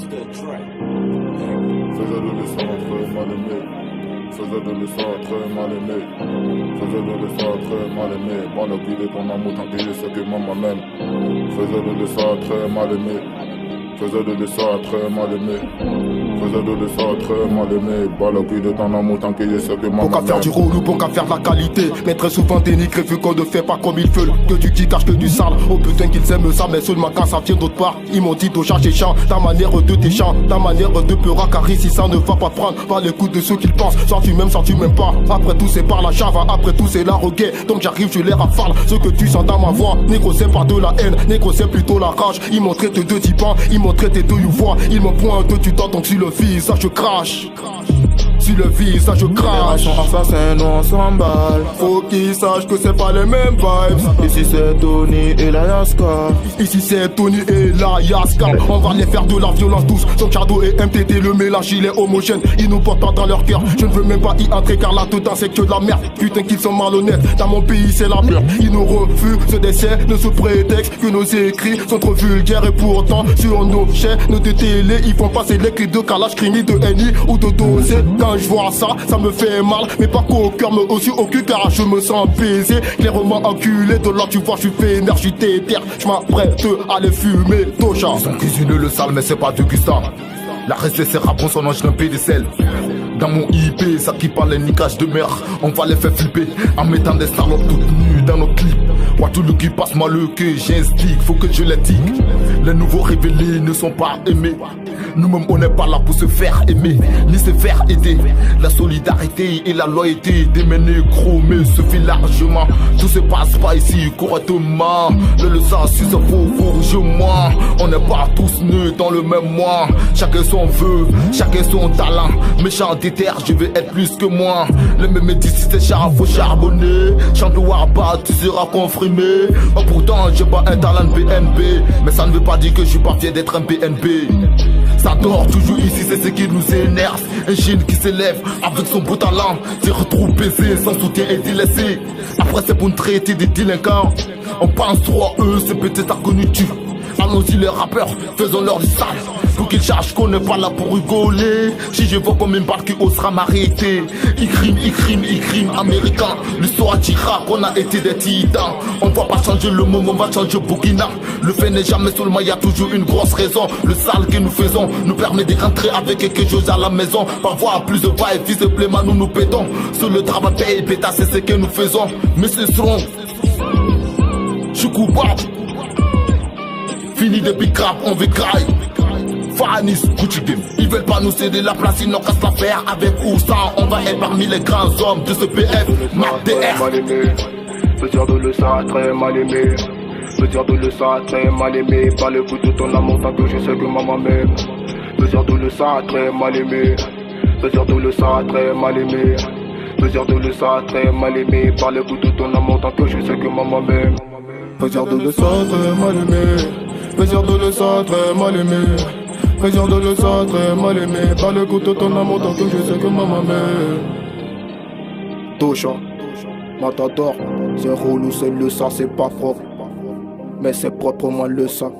Faisais de l'essence très mal aimé. Faisais de l'essence très mal aimé. Faisais de l'essence très mal aimé. Bon, le cul de ton amour tant que je sais que maman m'aime. Faisais de l'essence très mal aimé. Faisais de l'essence très mal aimé. Faisais de l'essence très mal aimé. Bah le cul de ton amour tant que je sais que maman m'aime. Bon qu'à faire du rôle ou bon qu'à faire de la qualité. Mais très souvent dénigré vu qu'on ne fait pas comme ils veulent. Que du qui cache que du sale. Oh putain qu'ils aiment ça, mais seulement quand ça vient d'autre part. Ils m'ont dit d'Ocha chez chant. Ta manière de tes chants, ta manière de peur à carré. Si ça ne va pas prendre, pas l'écoute de ceux qu'ils pensent. Soit tu m'aimes pas. Après tout c'est par la chave, après tout c'est la reguet. Donc j'arrive, je les rafale. Ce que tu sens dans ma voix, négro c'est pas de la haine, négro c'est plutôt la rage. Ils m'ont traité de typan, ils m'ont traité de youvois. Ils m'ont pointé du temps, donc sur le visage je crache. Sur le visage je crache. Assassin, nous on s'emballe. Faut qu'ils sachent que c'est pas les mêmes vibes. Ici c'est Tony et la Yaska. Ici c'est Tony et la Yaska. On va les faire de la violence douce. Son cadeau et MTT, le mélange il est homogène. Ils nous portent pas dans leur cœur. Je ne veux même pas y entrer car là-dedans c'est que de la merde. Putain qu'ils sont malhonnêtes. Dans mon pays c'est la peur. Ils nous refusent ce décès ne sous prétexte que nos écrits sont trop vulgaires. Et pourtant sur nos chaînes de télé ils font passer les clips de Kalash, Krimi, de NI ou de Dosé. Quand je vois ça, ça me fait mal. Mais pas qu'au cœur mais aussi au cul car je me sens baisé. Clairement enculé de là tu vois je suis vénère, je suis déter. Je m'apprête à les fumer Tosha. Ils ont cuisiné le sale mais c'est pas du Gustin. La reste c'est rap, on s'en mange d'un pédicelle. Dans mon IP, ça qui parle les niquages de mer. On va les faire flipper en mettant des salopes toutes nues dans nos clips. Ouah, tout le qui passe mal le que j'instigue, faut que je les tique. Les nouveaux révélés ne sont pas aimés. Nous-mêmes on n'est pas là pour se faire aimer, ni se faire aider. La solidarité et la loyauté des négros mais suffit largement. Tout se passe pas ici correctement. Le sens si ça faut moi. On n'est pas tous nés dans le même mois. Chacun son vœu, chacun son talent. Méchant déter, je veux être plus que moi. Le même dit si c'est char, faut charbonner. Chant de Warbat, tu seras confirmé. Oh, pourtant j'ai pas un talent de BNB. Mais ça ne veut pas dire que je suis pas fier d'être un BNB. Ça dort toujours ici, c'est ce qui nous énerve. Un jeune qui s'élève avec son beau talent, se retrouve baisé, sans soutien et délaissé. Après c'est pour nous traiter des délinquants. On pense trop à eux, c'est peut-être inconnu. Allons-y les rappeurs, faisons-leur du sale. Pour qu'ils sachent qu'on n'est pas là pour rigoler. Si je vois comme une barre qui osera m'arrêter. I-crime américain. L'histoire dira qu'on a été des titans. On va pas changer le monde, on va changer Burkina. Le fait n'est jamais seulement, y a toujours une grosse raison. Le sale que nous faisons nous permet de rentrer avec quelque chose à la maison. Parfois plus de va-et visiblement nous pétons. Sur le travail paye pétasse, c'est ce que nous faisons. Mais ce seront je suis coupable. Fini depuis crap, on veut craille. Fanis, Gucci Game. Ils veulent pas nous céder la place, ils n'ont qu'à se la faire. Avec ou sans, on va être parmi les grands hommes de ce PF. Marc DR. Veux dire de le ça très mal aimé. Veux dire de le ça très mal aimé. Pas le coup de ton amour tant que je sais que maman m'aime. Veux dire de le ça très mal aimé. Veux dire de le ça très mal aimé. Veux dire de le ça très mal aimé. Pas le coup de ton amour tant que je sais que maman m'aime. Veux dire de le ça très mal aimé. Veux dire de le ça très mal aimé. Veux dire de le ça très mal aimé. Pas le coup de ton amour tant que je sais que maman m'aime. Tosha, Matador, c'est relou, c'est le sang, c'est pas propre. Mais c'est propre, moi le sang.